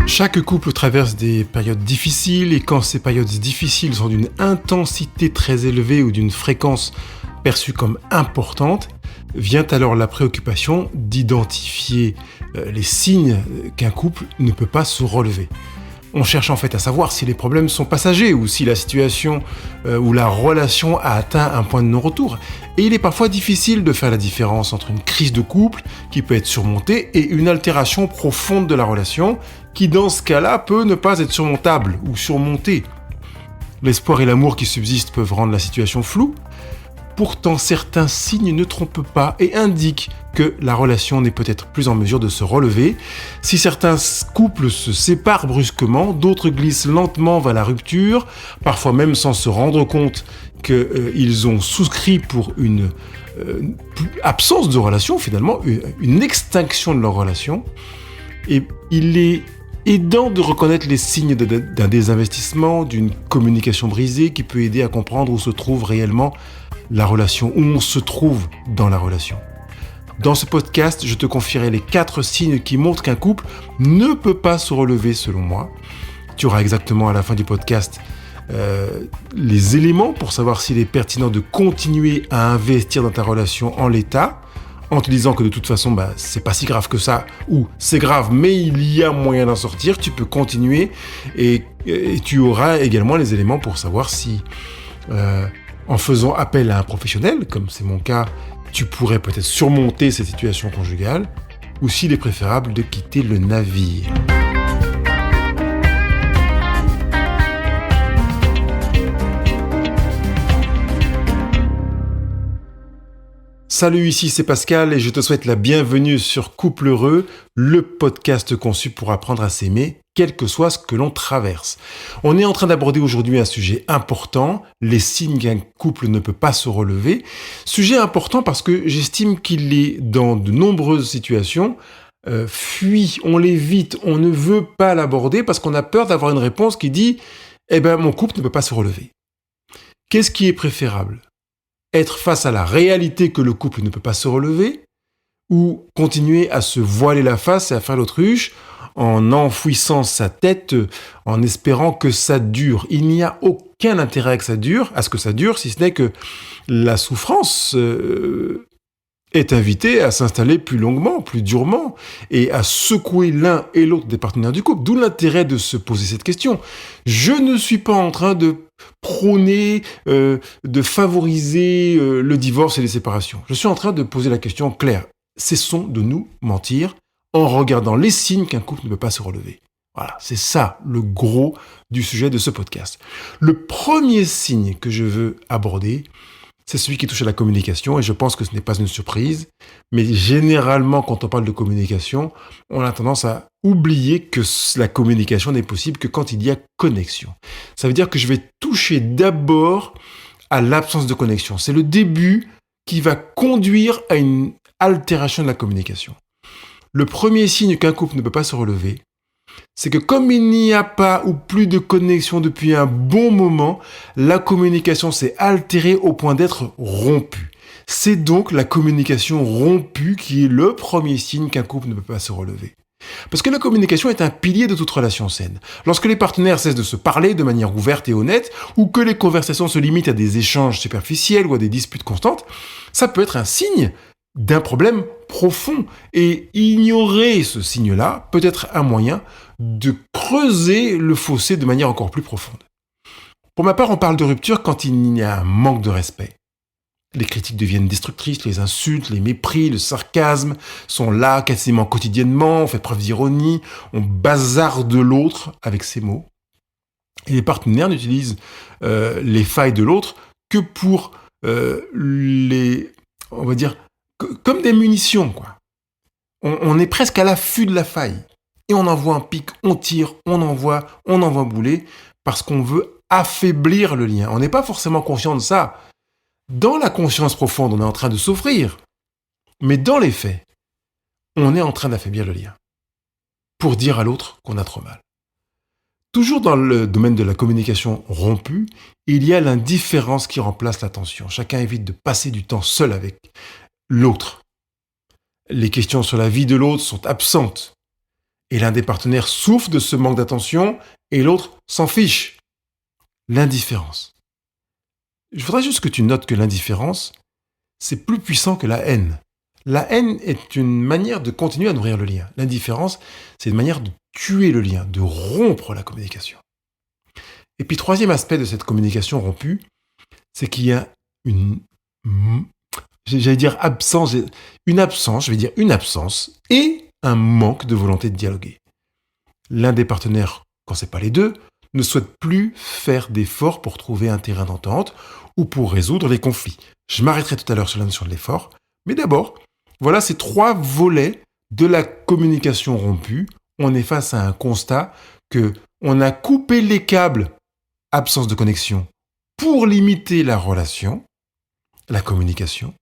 Chaque couple traverse des périodes difficiles et quand ces périodes difficiles sont d'une intensité très élevée ou d'une fréquence perçue comme importante, vient alors la préoccupation d'identifier les signes qu'un couple ne peut pas se relever. On cherche en fait à savoir si les problèmes sont passagers ou si la situation ou la relation a atteint un point de non-retour. Et il est parfois difficile de faire la différence entre une crise de couple qui peut être surmontée et une altération profonde de la relation qui dans ce cas-là peut ne pas être surmontable ou surmontée. L'espoir et l'amour qui subsistent peuvent rendre la situation floue. Pourtant, certains signes ne trompent pas et indiquent que la relation n'est peut-être plus en mesure de se relever. Si certains couples se séparent brusquement, d'autres glissent lentement vers la rupture, parfois même sans se rendre compte qu'ils ont souscrit pour une absence de relation, finalement, une extinction de leur relation. Et il est aidant de reconnaître les signes d'un désinvestissement, d'une communication brisée qui peut aider à comprendre où se trouve réellement la relation, où on se trouve dans la relation. Dans ce podcast, je te confierai les 4 signes qui montrent qu'un couple ne peut pas se relever selon moi. Tu auras exactement à la fin du podcast les éléments pour savoir s'il est pertinent de continuer à investir dans ta relation en l'état, en te disant que de toute façon, c'est pas si grave que ça, ou c'est grave, mais il y a moyen d'en sortir, tu peux continuer, et tu auras également les éléments pour savoir si, en faisant appel à un professionnel, comme c'est mon cas, tu pourrais peut-être surmonter cette situation conjugale, ou s'il est préférable de quitter le navire. Salut, ici c'est Pascal et je te souhaite la bienvenue sur Couple Heureux, le podcast conçu pour apprendre à s'aimer, quel que soit ce que l'on traverse. On est en train d'aborder aujourd'hui un sujet important, les signes qu'un couple ne peut pas se relever. Sujet important parce que j'estime qu'il est dans de nombreuses situations fui, on l'évite, on ne veut pas l'aborder parce qu'on a peur d'avoir une réponse qui dit « mon couple ne peut pas se relever ». Qu'est-ce qui est préférable ? Être face à la réalité que le couple ne peut pas se relever, ou continuer à se voiler la face et à faire l'autruche en enfouissant sa tête, en espérant que ça dure. Il n'y a aucun intérêt à ce que ça dure, si ce n'est que la souffrance est invitée à s'installer plus longuement, plus durement, et à secouer l'un et l'autre des partenaires du couple. D'où l'intérêt de se poser cette question. Je ne suis pas en train de prôner, de favoriser le divorce et les séparations. Je suis en train de poser la question claire. Cessons de nous mentir en regardant les signes qu'un couple ne peut pas se relever. Voilà, c'est ça le gros du sujet de ce podcast. Le premier signe que je veux aborder, c'est celui qui touche à la communication, et je pense que ce n'est pas une surprise, mais généralement, quand on parle de communication, on a tendance à oublier que la communication n'est possible que quand il y a connexion. Ça veut dire que je vais toucher d'abord à l'absence de connexion. C'est le début qui va conduire à une altération de la communication. Le premier signe qu'un couple ne peut pas se relever, c'est que comme il n'y a pas ou plus de connexion depuis un bon moment, la communication s'est altérée au point d'être rompue. C'est donc la communication rompue qui est le premier signe qu'un couple ne peut pas se relever. Parce que la communication est un pilier de toute relation saine. Lorsque les partenaires cessent de se parler de manière ouverte et honnête, ou que les conversations se limitent à des échanges superficiels ou à des disputes constantes, ça peut être un signe d'un problème profond. Et ignorer ce signe-là peut être un moyen de creuser le fossé de manière encore plus profonde. Pour ma part, on parle de rupture quand il y a un manque de respect. Les critiques deviennent destructrices, les insultes, les mépris, le sarcasme sont là quasiment quotidiennement, on fait preuve d'ironie, on bazarde l'autre avec ses mots. Et les partenaires n'utilisent les failles de l'autre que pour comme des munitions, quoi. On est presque à l'affût de la faille. Et on envoie un pic, on tire, on envoie bouler, parce qu'on veut affaiblir le lien. On n'est pas forcément conscient de ça. Dans la conscience profonde, on est en train de souffrir. Mais dans les faits, on est en train d'affaiblir le lien. Pour dire à l'autre qu'on a trop mal. Toujours dans le domaine de la communication rompue, il y a l'indifférence qui remplace l'attention. Chacun évite de passer du temps seul avec l'autre. Les questions sur la vie de l'autre sont absentes. Et l'un des partenaires souffre de ce manque d'attention et l'autre s'en fiche. L'indifférence. Je voudrais juste que tu notes que l'indifférence, c'est plus puissant que la haine. La haine est une manière de continuer à nourrir le lien. L'indifférence, c'est une manière de tuer le lien, de rompre la communication. Et puis, troisième aspect de cette communication rompue, c'est qu'il y a une absence et un manque de volonté de dialoguer. L'un des partenaires, quand c'est pas les deux, ne souhaite plus faire d'efforts pour trouver un terrain d'entente ou pour résoudre les conflits. Je m'arrêterai tout à l'heure sur la notion de l'effort, mais d'abord, voilà ces 3 volets de la communication rompue. On est face à un constat que on a coupé les câbles, absence de connexion, pour limiter la relation, la communication,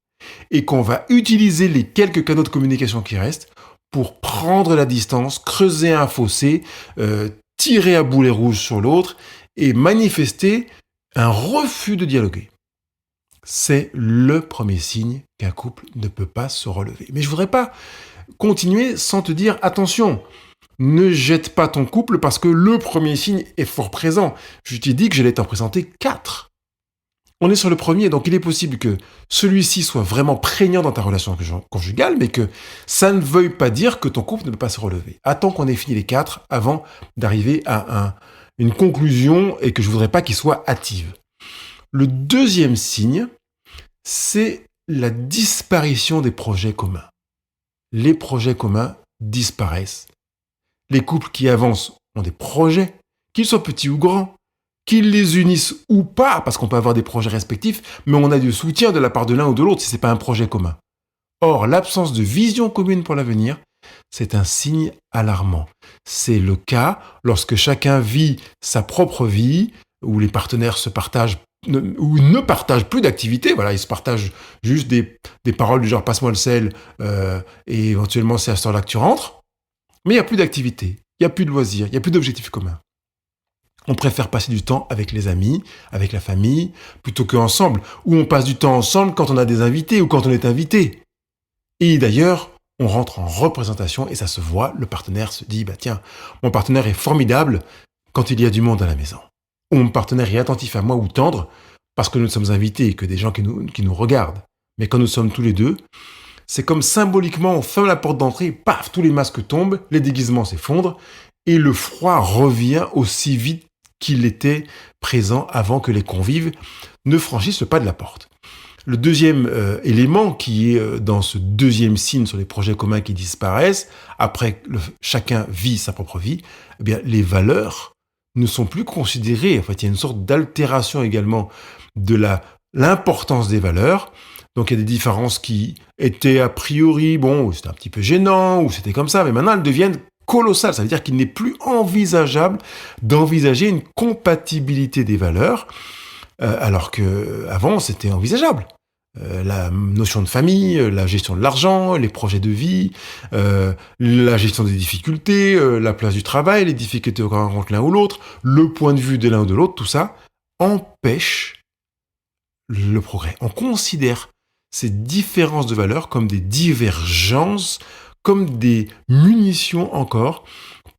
et qu'on va utiliser les quelques canaux de communication qui restent pour prendre la distance, creuser un fossé, tirer à boulet rouge sur l'autre et manifester un refus de dialoguer. C'est le premier signe qu'un couple ne peut pas se relever. Mais je ne voudrais pas continuer sans te dire attention, ne jette pas ton couple parce que le premier signe est fort présent. Je t'ai dit que j'allais t'en présenter 4. On est sur le premier, donc il est possible que celui-ci soit vraiment prégnant dans ta relation conjugale, mais que ça ne veuille pas dire que ton couple ne peut pas se relever. Attends qu'on ait fini les 4 avant d'arriver à une conclusion et que je ne voudrais pas qu'il soit hâtive. Le deuxième signe, c'est la disparition des projets communs. Les projets communs disparaissent. Les couples qui avancent ont des projets, qu'ils soient petits ou grands, qu'ils les unissent ou pas, parce qu'on peut avoir des projets respectifs, mais on a du soutien de la part de l'un ou de l'autre si ce n'est pas un projet commun. Or, l'absence de vision commune pour l'avenir, c'est un signe alarmant. C'est le cas lorsque chacun vit sa propre vie, où les partenaires se partagent ou ne partagent plus d'activités. Voilà, ils se partagent juste des paroles du genre « passe-moi le sel » et éventuellement c'est à ce temps-là que tu rentres. Mais il n'y a plus d'activité, il n'y a plus de loisirs, il n'y a plus d'objectifs communs. On préfère passer du temps avec les amis, avec la famille, plutôt qu'ensemble, ou on passe du temps ensemble quand on a des invités ou quand on est invité. Et d'ailleurs, on rentre en représentation et ça se voit, le partenaire se dit « tiens, mon partenaire est formidable quand il y a du monde à la maison. » Ou mon partenaire est attentif à moi ou tendre parce que nous sommes invités et que des gens qui nous regardent. Mais quand nous sommes tous les deux, c'est comme symboliquement, on ferme la porte d'entrée, paf, tous les masques tombent, les déguisements s'effondrent et le froid revient aussi vite qu'il était présent avant que les convives ne franchissent le pas de la porte. Le deuxième élément qui est dans ce deuxième signe sur les projets communs qui disparaissent, après chacun vit sa propre vie, eh bien, les valeurs ne sont plus considérées. En fait, il y a une sorte d'altération également de l'importance des valeurs. Donc, il y a des différences qui étaient a priori, c'était un petit peu gênant, ou c'était comme ça, mais maintenant elles deviennent colossales. Ça veut dire qu'il n'est plus envisageable d'envisager une compatibilité des valeurs, alors qu'avant, c'était envisageable. La notion de famille, la gestion de l'argent, les projets de vie, la gestion des difficultés, la place du travail, les difficultés qu'on rencontre l'un ou l'autre, le point de vue de l'un ou de l'autre, tout ça empêche le progrès. On considère ces différences de valeurs comme des divergences, comme des munitions encore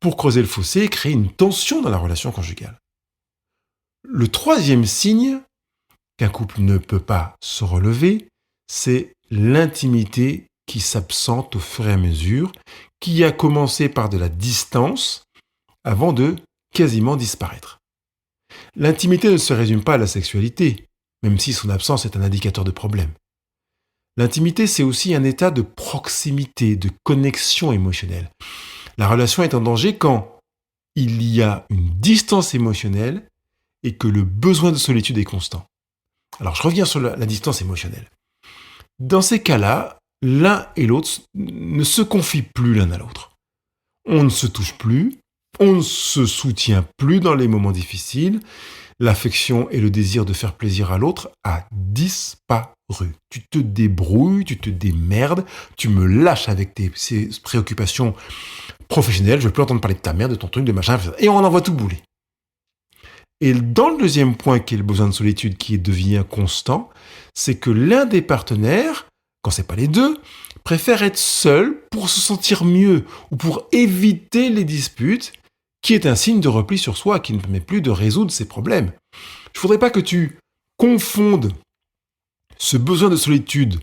pour creuser le fossé et créer une tension dans la relation conjugale. Le troisième signe qu'un couple ne peut pas se relever, c'est l'intimité qui s'absente au fur et à mesure, qui a commencé par de la distance avant de quasiment disparaître. L'intimité ne se résume pas à la sexualité, même si son absence est un indicateur de problème. L'intimité, c'est aussi un état de proximité, de connexion émotionnelle. La relation est en danger quand il y a une distance émotionnelle et que le besoin de solitude est constant. Alors, je reviens sur la distance émotionnelle. Dans ces cas-là, l'un et l'autre ne se confient plus l'un à l'autre. On ne se touche plus, on ne se soutient plus dans les moments difficiles. L'affection et le désir de faire plaisir à l'autre a disparu. Tu te débrouilles, tu te démerdes, tu me lâches avec ces préoccupations professionnelles, je ne veux plus entendre parler de ta mère, de ton truc, de machin, et on envoie tout bouler. Et dans le deuxième point, qui est le besoin de solitude qui devient constant, c'est que l'un des partenaires, quand c'est pas les deux, préfère être seul pour se sentir mieux ou pour éviter les disputes, qui est un signe de repli sur soi, qui ne permet plus de résoudre ses problèmes. Je ne voudrais pas que tu confondes ce besoin de solitude,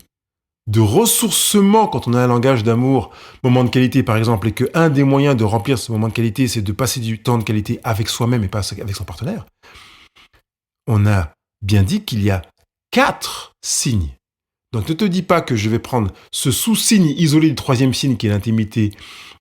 de ressourcement quand on a un langage d'amour, moment de qualité par exemple, et qu'un des moyens de remplir ce moment de qualité, c'est de passer du temps de qualité avec soi-même et pas avec son partenaire. On a bien dit qu'il y a 4 signes. Donc ne te dis pas que je vais prendre ce sous-signe isolé du 3e signe qui est l'intimité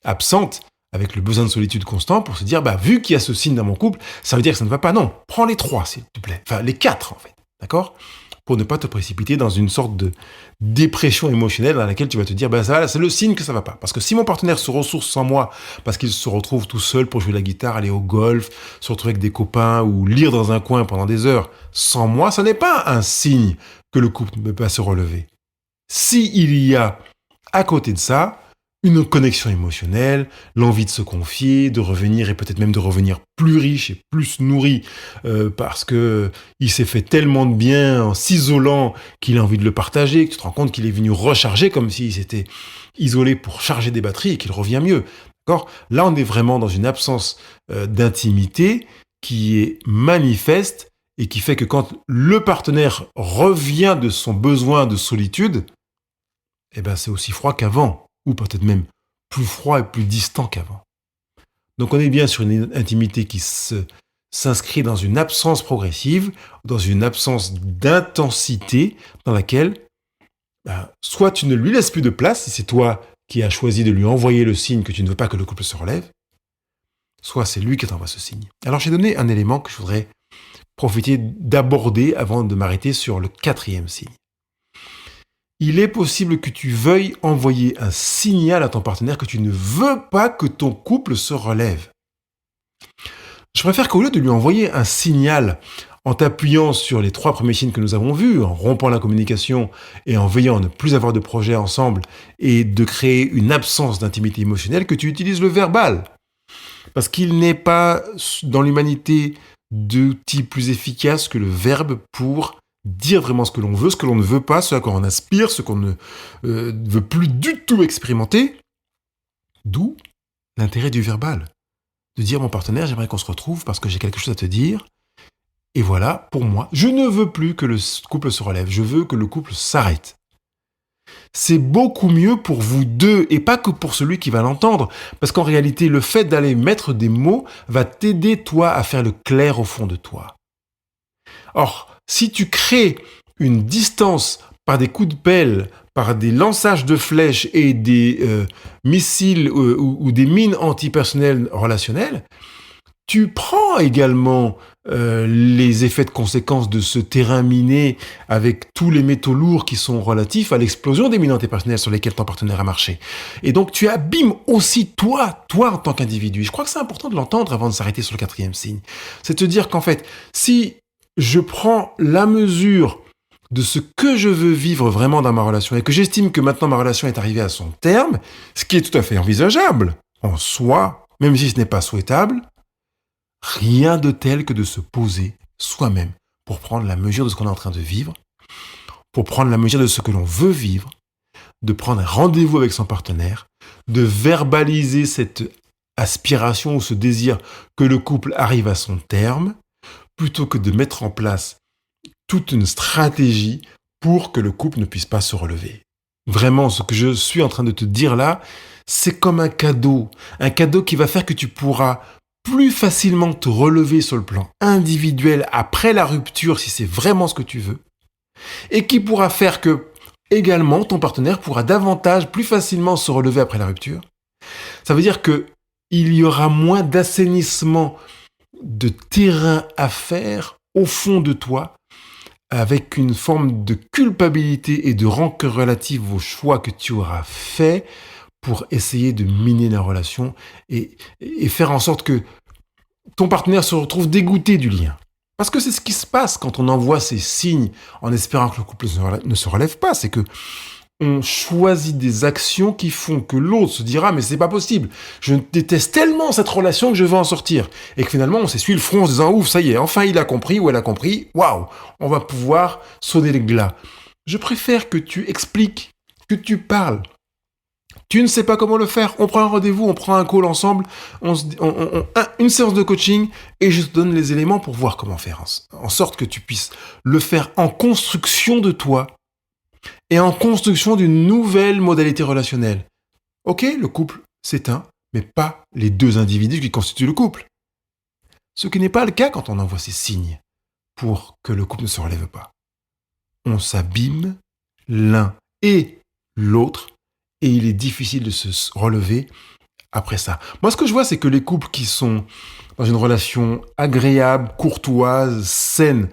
absente, avec le besoin de solitude constant, pour se dire, vu qu'il y a ce signe dans mon couple, ça veut dire que ça ne va pas. Non, prends les 3 s'il te plaît. Enfin, les 4 en fait, d'accord ? Pour ne pas te précipiter dans une sorte de dépression émotionnelle dans laquelle tu vas te dire, ça, c'est le signe que ça va pas. Parce que si mon partenaire se ressource sans moi, parce qu'il se retrouve tout seul pour jouer la guitare, aller au golf, se retrouver avec des copains ou lire dans un coin pendant des heures, sans moi, ça n'est pas un signe que le couple ne peut pas se relever. S'il y a, à côté de ça, une connexion émotionnelle, l'envie de se confier, de revenir et peut-être même de revenir plus riche et plus nourri parce que il s'est fait tellement de bien en s'isolant qu'il a envie de le partager, que tu te rends compte qu'il est venu recharger comme s'il s'était isolé pour charger des batteries et qu'il revient mieux. D'accord ? Là, on est vraiment dans une absence d'intimité qui est manifeste et qui fait que quand le partenaire revient de son besoin de solitude, c'est aussi froid qu'avant. Ou peut-être même plus froid et plus distant qu'avant. Donc on est bien sur une intimité qui s'inscrit dans une absence progressive, dans une absence d'intensité, dans laquelle soit tu ne lui laisses plus de place, si c'est toi qui as choisi de lui envoyer le signe que tu ne veux pas que le couple se relève, soit c'est lui qui t'envoie ce signe. Alors j'ai donné un élément que je voudrais profiter d'aborder avant de m'arrêter sur le 4e signe. Il est possible que tu veuilles envoyer un signal à ton partenaire que tu ne veux pas que ton couple se relève. Je préfère qu'au lieu de lui envoyer un signal en t'appuyant sur les 3 premiers signes que nous avons vus, en rompant la communication et en veillant à ne plus avoir de projet ensemble et de créer une absence d'intimité émotionnelle, que tu utilises le verbal. Parce qu'il n'est pas dans l'humanité d'outil plus efficace que le verbe pour dire vraiment ce que l'on veut, ce que l'on ne veut pas, ce à quoi on aspire, ce qu'on ne veut plus du tout expérimenter. D'où l'intérêt du verbal. De dire, mon partenaire, j'aimerais qu'on se retrouve parce que j'ai quelque chose à te dire. Et voilà, pour moi, je ne veux plus que le couple se relève, je veux que le couple s'arrête. C'est beaucoup mieux pour vous deux et pas que pour celui qui va l'entendre. Parce qu'en réalité, le fait d'aller mettre des mots va t'aider, toi, à faire le clair au fond de toi. Or, si tu crées une distance par des coups de pelle, par des lançages de flèches et des missiles ou des mines antipersonnelles relationnelles, tu prends également les effets de conséquences de ce terrain miné avec tous les métaux lourds qui sont relatifs à l'explosion des mines antipersonnelles sur lesquelles ton partenaire a marché. Et donc tu abîmes aussi toi en tant qu'individu. Je crois que c'est important de l'entendre avant de s'arrêter sur le 4e signe. C'est de te dire qu'en fait, si je prends la mesure de ce que je veux vivre vraiment dans ma relation et que j'estime que maintenant ma relation est arrivée à son terme, ce qui est tout à fait envisageable en soi, même si ce n'est pas souhaitable, rien de tel que de se poser soi-même pour prendre la mesure de ce qu'on est en train de vivre, pour prendre la mesure de ce que l'on veut vivre, de prendre un rendez-vous avec son partenaire, de verbaliser cette aspiration ou ce désir que le couple arrive à son terme, plutôt que de mettre en place toute une stratégie pour que le couple ne puisse pas se relever. Vraiment, ce que je suis en train de te dire là, c'est comme un cadeau qui va faire que tu pourras plus facilement te relever sur le plan individuel après la rupture, si c'est vraiment ce que tu veux, et qui pourra faire que, également, ton partenaire pourra davantage, plus facilement se relever après la rupture. Ça veut dire que il y aura moins d'assainissement de terrain à faire au fond de toi, avec une forme de culpabilité et de rancœur relative au choix que tu auras fait pour essayer de miner la relation et faire en sorte que ton partenaire se retrouve dégoûté du lien. Parce que c'est ce qui se passe quand on envoie ces signes en espérant que le couple ne se relève pas, c'est que on choisit des actions qui font que l'autre se dira « mais c'est pas possible, je déteste tellement cette relation que je veux en sortir ». Et que finalement, on s'essuie le front en se disant « ouf, ça y est, enfin il a compris ou elle a compris, waouh, on va pouvoir sonner les glas ». Je préfère que tu expliques, que tu parles, Tu ne sais pas comment le faire. On prend un rendez-vous, on prend un call ensemble, une séance de coaching et je te donne les éléments pour voir comment faire en sorte que tu puisses le faire en construction de toi et en construction d'une nouvelle modalité relationnelle. Ok, le couple s'éteint, mais pas les deux individus qui constituent le couple. Ce qui n'est pas le cas quand on envoie ces signes pour que le couple ne se relève pas. On s'abîme l'un et l'autre et il est difficile de se relever après ça. Moi, ce que je vois, c'est que les couples qui sont dans une relation agréable, courtoise, saine,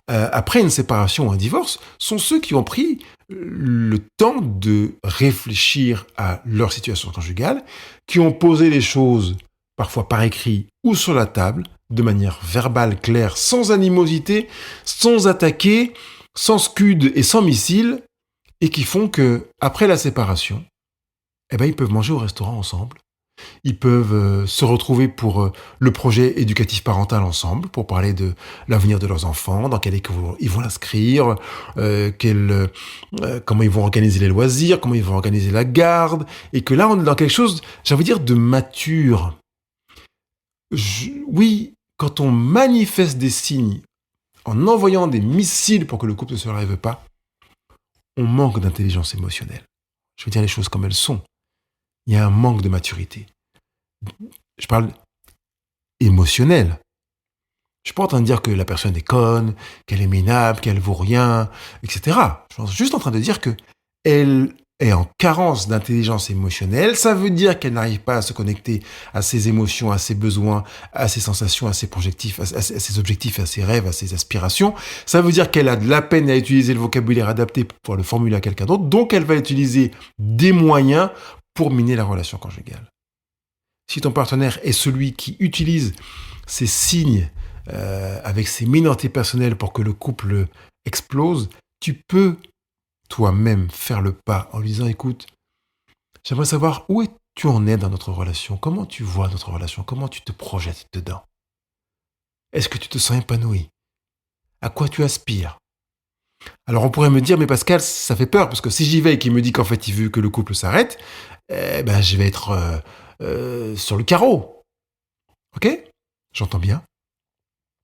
après une séparation ou un divorce, sont ceux qui ont pris le temps de réfléchir à leur situation conjugale, qui ont posé les choses, parfois par écrit ou sur la table, de manière verbale, claire, sans animosité, sans attaquer, sans scud et sans missile, et qui font que, après la séparation, ils peuvent manger au restaurant ensemble. Ils peuvent se retrouver pour le projet éducatif parental ensemble, pour parler de l'avenir de leurs enfants, dans quelle école ils vont l'inscrire, comment ils vont organiser les loisirs, comment ils vont organiser la garde, et que là, on est dans quelque chose, j'ai envie de dire, de mature. Oui, quand on manifeste des signes en envoyant des missiles pour que le couple ne se relève pas, on manque d'intelligence émotionnelle. Je veux dire les choses comme elles sont. Il y a un manque de maturité. Je parle émotionnel. Je suis pas en train de dire que la personne est conne, qu'elle est minable, qu'elle vaut rien, etc. Je suis juste en train de dire que elle est en carence d'intelligence émotionnelle. Ça veut dire qu'elle n'arrive pas à se connecter à ses émotions, à ses besoins, à ses sensations, à ses objectifs, à ses objectifs, à ses rêves, à ses aspirations. Ça veut dire qu'elle a de la peine à utiliser le vocabulaire adapté pour pouvoir le formuler à quelqu'un d'autre. Donc, elle va utiliser des moyens pour miner la relation conjugale. Si ton partenaire est celui qui utilise ces signes avec ses minorités personnelles pour que le couple explose, tu peux toi-même faire le pas en lui disant « Écoute, j'aimerais savoir où tu en es dans notre relation, comment tu vois notre relation, comment tu te projettes dedans. Est-ce que tu te sens épanoui? À quoi tu aspires ?» Alors on pourrait me dire « Mais Pascal, ça fait peur, parce que si j'y vais et qu'il me dit qu'en fait il veut que le couple s'arrête, je vais être sur le carreau. » Ok? J'entends bien.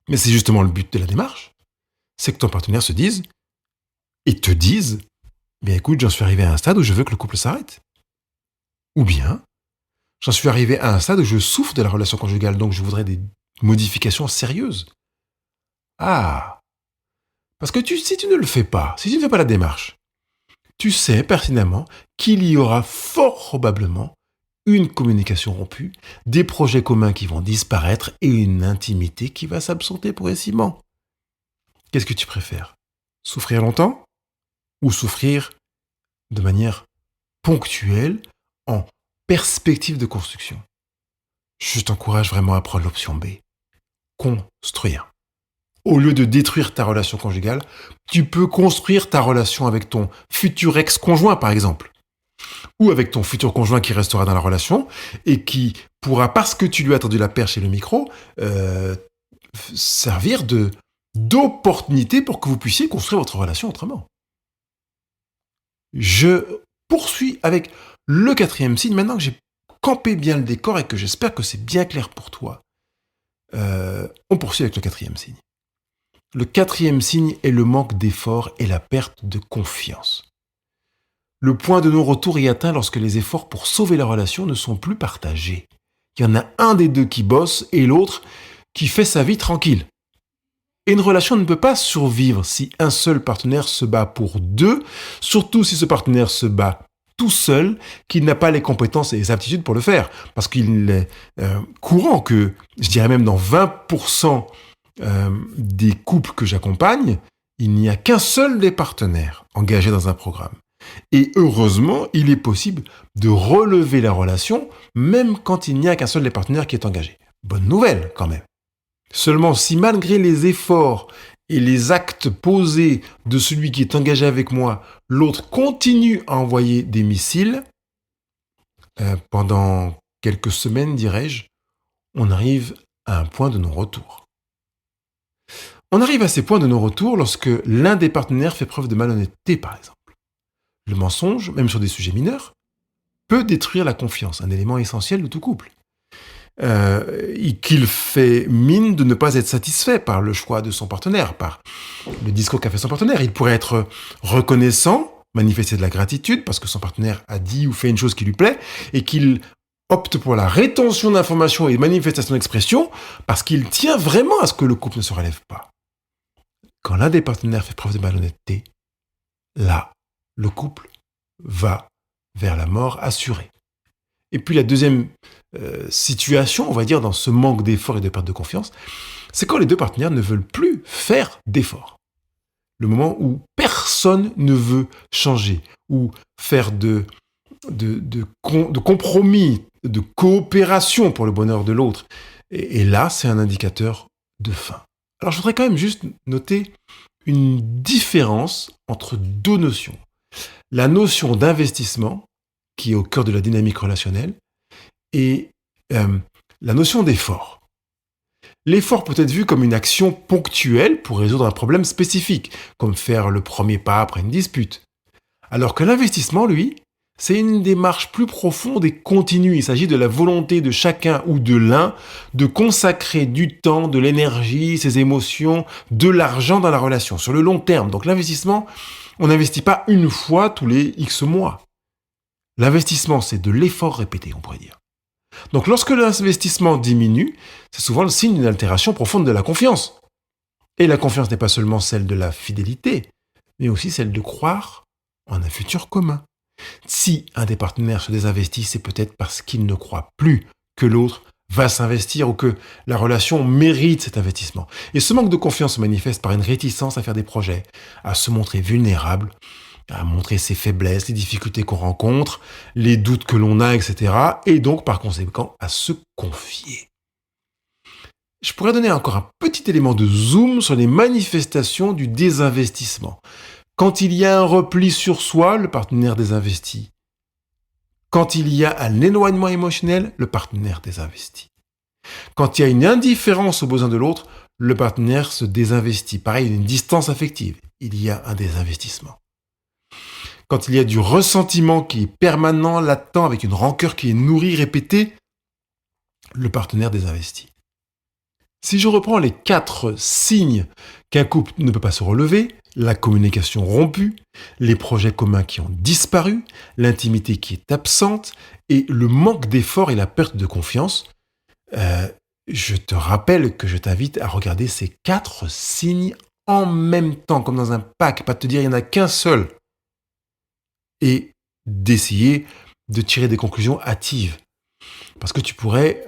Mais c'est justement le but de la démarche. C'est que ton partenaire se dise et te dise « Bien écoute, j'en suis arrivé à un stade où je veux que le couple s'arrête. » Ou bien, j'en suis arrivé à un stade où je souffre de la relation conjugale, donc je voudrais des modifications sérieuses. Ah! Parce que si tu ne le fais pas, si tu ne fais pas la démarche, tu sais pertinemment qu'il y aura fort probablement une communication rompue, des projets communs qui vont disparaître et une intimité qui va s'absenter progressivement. Qu'est-ce que tu préfères? Souffrir longtemps ou souffrir de manière ponctuelle en perspective de construction? Je t'encourage vraiment à prendre l'option B. Construire. Au lieu de détruire ta relation conjugale, tu peux construire ta relation avec ton futur ex-conjoint, par exemple. Ou avec ton futur conjoint qui restera dans la relation et qui pourra, parce que tu lui as tendu la perche et le micro, servir d'opportunité pour que vous puissiez construire votre relation autrement. Je poursuis avec le 4e signe. Maintenant que j'ai campé bien le décor et que j'espère que c'est bien clair pour toi, on poursuit avec le 4e signe. Le 4e signe est le manque d'effort et la perte de confiance. Le point de non-retour est atteint lorsque les efforts pour sauver la relation ne sont plus partagés. Il y en a un des deux qui bosse et l'autre qui fait sa vie tranquille. Et une relation ne peut pas survivre si un seul partenaire se bat pour deux, surtout si ce partenaire se bat tout seul, qu'il n'a pas les compétences et les aptitudes pour le faire. Parce qu'il est courant que, je dirais même dans 20% des couples que j'accompagne, il n'y a qu'un seul des partenaires engagés dans un programme. Et heureusement, il est possible de relever la relation, même quand il n'y a qu'un seul des partenaires qui est engagé. Bonne nouvelle, quand même. Seulement, si malgré les efforts et les actes posés de celui qui est engagé avec moi, l'autre continue à envoyer des missiles, pendant quelques semaines, dirais-je, on arrive à un point de non-retour. On arrive à ces points de non-retour lorsque l'un des partenaires fait preuve de malhonnêteté, par exemple. Le mensonge, même sur des sujets mineurs, peut détruire la confiance, un élément essentiel de tout couple. Qu'il fait mine de ne pas être satisfait par le choix de son partenaire, par le discours qu'a fait son partenaire. Il pourrait être reconnaissant, manifester de la gratitude parce que son partenaire a dit ou fait une chose qui lui plaît et qu'il opte pour la rétention d'informations et manifestation d'expression parce qu'il tient vraiment à ce que le couple ne se relève pas. Quand l'un des partenaires fait preuve de malhonnêteté, là, le couple va vers la mort assurée. Et puis la deuxième situation, on va dire, dans ce manque d'effort et de perte de confiance, c'est quand les deux partenaires ne veulent plus faire d'efforts. Le moment où personne ne veut changer, ou faire de compromis, de coopération pour le bonheur de l'autre. Et là, c'est un indicateur de fin. Alors je voudrais quand même juste noter une différence entre deux notions. La notion d'investissement, qui est au cœur de la dynamique relationnelle, et la notion d'effort. L'effort peut être vu comme une action ponctuelle pour résoudre un problème spécifique, comme faire le premier pas après une dispute. Alors que l'investissement, lui, c'est une démarche plus profonde et continue. Il s'agit de la volonté de chacun ou de l'un de consacrer du temps, de l'énergie, ses émotions, de l'argent dans la relation, sur le long terme. Donc l'investissement, on n'investit pas une fois tous les X mois. L'investissement, c'est de l'effort répété, on pourrait dire. Donc lorsque l'investissement diminue, c'est souvent le signe d'une altération profonde de la confiance. Et la confiance n'est pas seulement celle de la fidélité, mais aussi celle de croire en un futur commun. Si un des partenaires se désinvestit, c'est peut-être parce qu'il ne croit plus que l'autre va s'investir ou que la relation mérite cet investissement. Et ce manque de confiance se manifeste par une réticence à faire des projets, à se montrer vulnérable, à montrer ses faiblesses, les difficultés qu'on rencontre, les doutes que l'on a, etc. Et donc, par conséquent, à se confier. Je pourrais donner encore un petit élément de zoom sur les manifestations du désinvestissement. Quand il y a un repli sur soi, le partenaire désinvestit. Quand il y a un éloignement émotionnel, le partenaire désinvestit. Quand il y a une indifférence aux besoins de l'autre, le partenaire se désinvestit. Pareil, une distance affective, il y a un désinvestissement. Quand il y a du ressentiment qui est permanent, latent, avec une rancœur qui est nourrie, répétée, le partenaire désinvestit. Si je reprends les 4 signes qu'un couple ne peut pas se relever, la communication rompue, les projets communs qui ont disparu, l'intimité qui est absente et le manque d'effort et la perte de confiance, je te rappelle que je t'invite à regarder ces 4 signes en même temps, comme dans un pack, pas te dire il n'y en a qu'un seul, et d'essayer de tirer des conclusions hâtives. Parce que tu pourrais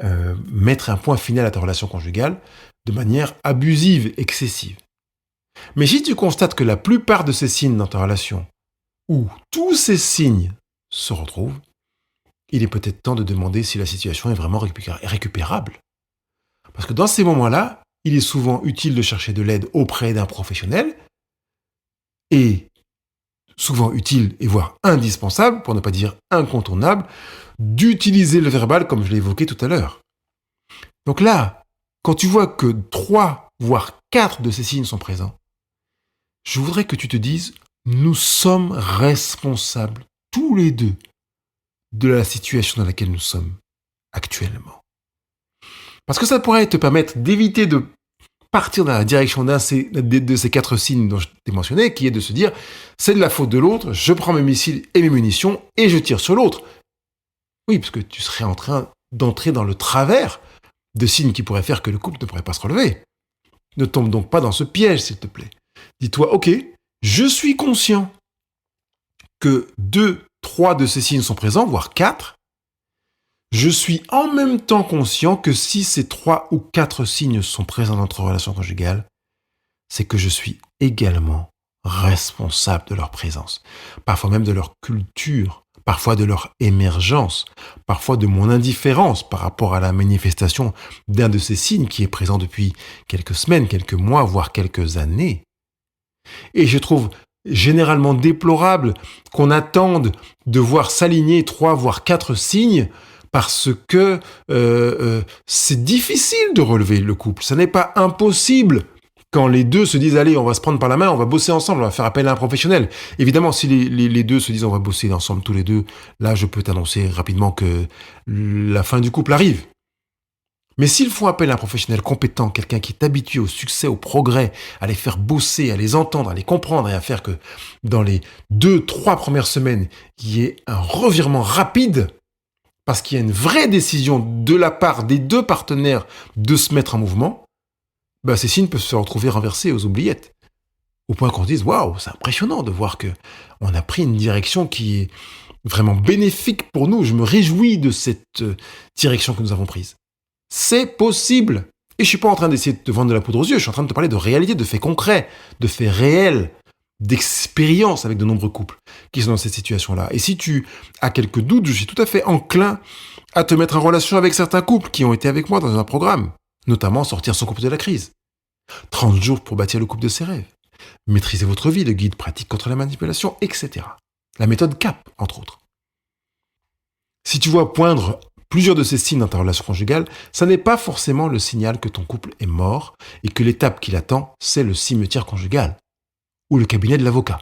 mettre un point final à ta relation conjugale de manière abusive, excessive. Mais si tu constates que la plupart de ces signes dans ta relation, ou tous ces signes se retrouvent, il est peut-être temps de demander si la situation est vraiment récupérable. Parce que dans ces moments-là, il est souvent utile de chercher de l'aide auprès d'un professionnel, et souvent utile et voire indispensable, pour ne pas dire incontournable, d'utiliser le verbal comme je l'ai évoqué tout à l'heure. Donc là, quand tu vois que 3, voire 4 de ces signes sont présents, je voudrais que tu te dises, nous sommes responsables, tous les deux, de la situation dans laquelle nous sommes actuellement. Parce que ça pourrait te permettre d'éviter de partir dans la direction de ces 4 signes dont je t'ai mentionné, qui est de se dire, c'est de la faute de l'autre, je prends mes missiles et mes munitions et je tire sur l'autre. Oui, parce que tu serais en train d'entrer dans le travers de signes qui pourraient faire que le couple ne pourrait pas se relever. Ne tombe donc pas dans ce piège, s'il te plaît. Dis-toi, ok, je suis conscient que 2, 3 de ces signes sont présents, voire 4. Je suis en même temps conscient que si ces 3 ou 4 signes sont présents dans notre relation conjugale, c'est que je suis également responsable de leur présence, parfois même de leur culture, parfois de leur émergence, parfois de mon indifférence par rapport à la manifestation d'un de ces signes qui est présent depuis quelques semaines, quelques mois, voire quelques années. Et je trouve généralement déplorable qu'on attende de voir s'aligner 3 voire 4 signes parce que c'est difficile de relever le couple. Ça n'est pas impossible Quand les deux se disent, allez, on va se prendre par la main, on va bosser ensemble, on va faire appel à un professionnel. Évidemment, si les deux se disent, on va bosser ensemble tous les deux, là, je peux t'annoncer rapidement que la fin du couple arrive. Mais s'ils font appel à un professionnel compétent, quelqu'un qui est habitué au succès, au progrès, à les faire bosser, à les entendre, à les comprendre et à faire que dans les 2-3 premières semaines, il y ait un revirement rapide, parce qu'il y a une vraie décision de la part des deux partenaires de se mettre en mouvement, ces signes peuvent se retrouver renversés aux oubliettes. Au point qu'on se dise, waouh, c'est impressionnant de voir que on a pris une direction qui est vraiment bénéfique pour nous. Je me réjouis de cette direction que nous avons prise. C'est possible. Et je suis pas en train d'essayer de te vendre de la poudre aux yeux, je suis en train de te parler de réalité, de faits concrets, de faits réels, d'expériences avec de nombreux couples qui sont dans cette situation-là. Et si tu as quelques doutes, je suis tout à fait enclin à te mettre en relation avec certains couples qui ont été avec moi dans un programme. Notamment sortir son couple de la crise. 30 jours pour bâtir le couple de ses rêves. Maîtriser votre vie, le guide pratique contre la manipulation, etc. La méthode CAP, entre autres. Si tu vois poindre plusieurs de ces signes dans ta relation conjugale, ça n'est pas forcément le signal que ton couple est mort et que l'étape qui l'attend, c'est le cimetière conjugal ou le cabinet de l'avocat.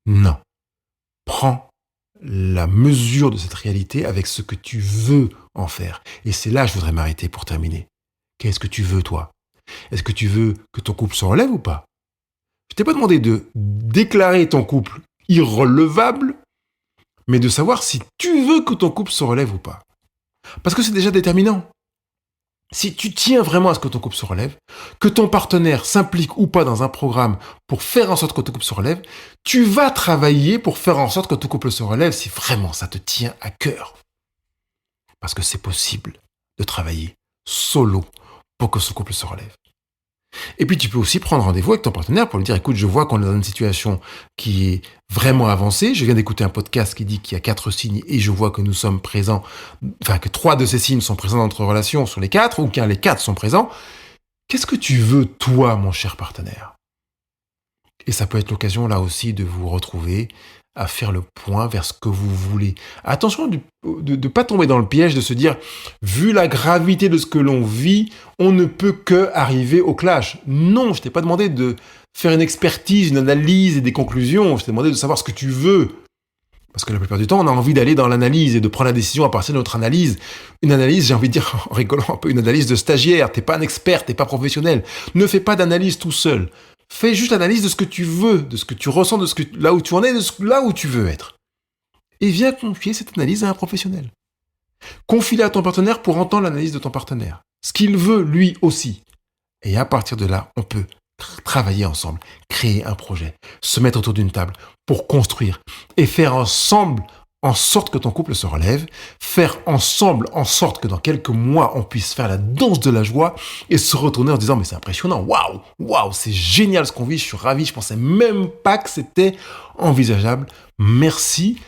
Non. Prends la mesure de cette réalité avec ce que tu veux en faire. Et c'est là que je voudrais m'arrêter pour terminer. Qu'est-ce que tu veux, toi ? Est-ce que tu veux que ton couple se relève ou pas ? Je t'ai pas demandé de déclarer ton couple irrelevable, mais de savoir si tu veux que ton couple se relève ou pas. Parce que c'est déjà déterminant. Si tu tiens vraiment à ce que ton couple se relève, que ton partenaire s'implique ou pas dans un programme pour faire en sorte que ton couple se relève, tu vas travailler pour faire en sorte que ton couple se relève si vraiment ça te tient à cœur. Parce que c'est possible de travailler solo pour que son couple se relève. Et puis tu peux aussi prendre rendez-vous avec ton partenaire pour lui dire, écoute, je vois qu'on est dans une situation qui est vraiment avancée. Je viens d'écouter un podcast qui dit qu'il y a 4 signes et je vois que nous sommes présents, que 3 de ces signes sont présents dans notre relation sur les 4 ou qu'un les 4 sont présents. Qu'est-ce que tu veux, toi, mon cher partenaire ? Et ça peut être l'occasion, là aussi, de vous retrouver à faire le point vers ce que vous voulez. Attention de ne pas tomber dans le piège de se dire, vu la gravité de ce que l'on vit, on ne peut que arriver au clash. Non, je t'ai pas demandé de faire une expertise, une analyse et des conclusions. Je t'ai demandé de savoir ce que tu veux. Parce que la plupart du temps, on a envie d'aller dans l'analyse et de prendre la décision à partir de notre analyse. Une analyse, j'ai envie de dire, en rigolant un peu, une analyse de stagiaire. T'es pas un expert, t'es pas professionnel. Ne fais pas d'analyse tout seul. Fais juste l'analyse de ce que tu veux, de ce que tu ressens, de là où tu en es, là où tu veux être. Et viens confier cette analyse à un professionnel. Confie-la à ton partenaire pour entendre l'analyse de ton partenaire. Ce qu'il veut, lui aussi. Et à partir de là, on peut travailler ensemble, créer un projet, se mettre autour d'une table pour construire et faire ensemble en sorte que ton couple se relève, faire ensemble en sorte que dans quelques mois, on puisse faire la danse de la joie et se retourner en disant « mais c'est impressionnant, waouh, c'est génial ce qu'on vit, je suis ravi, je pensais même pas que c'était envisageable. Merci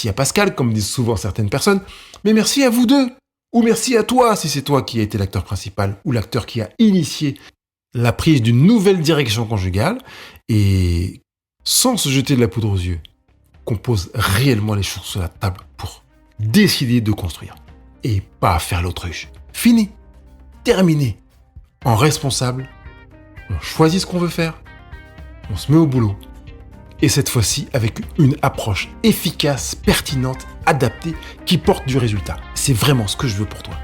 à Pascal, comme disent souvent certaines personnes, mais merci à vous deux, ou merci à toi si c'est toi qui as été l'acteur principal ou l'acteur qui a initié la prise d'une nouvelle direction conjugale et sans se jeter de la poudre aux yeux, qu'on pose réellement les choses sur la table pour décider de construire et pas faire l'autruche. Fini, terminé. En responsable, on choisit ce qu'on veut faire, on se met au boulot et cette fois-ci avec une approche efficace, pertinente, adaptée, qui porte du résultat. C'est vraiment ce que je veux pour toi.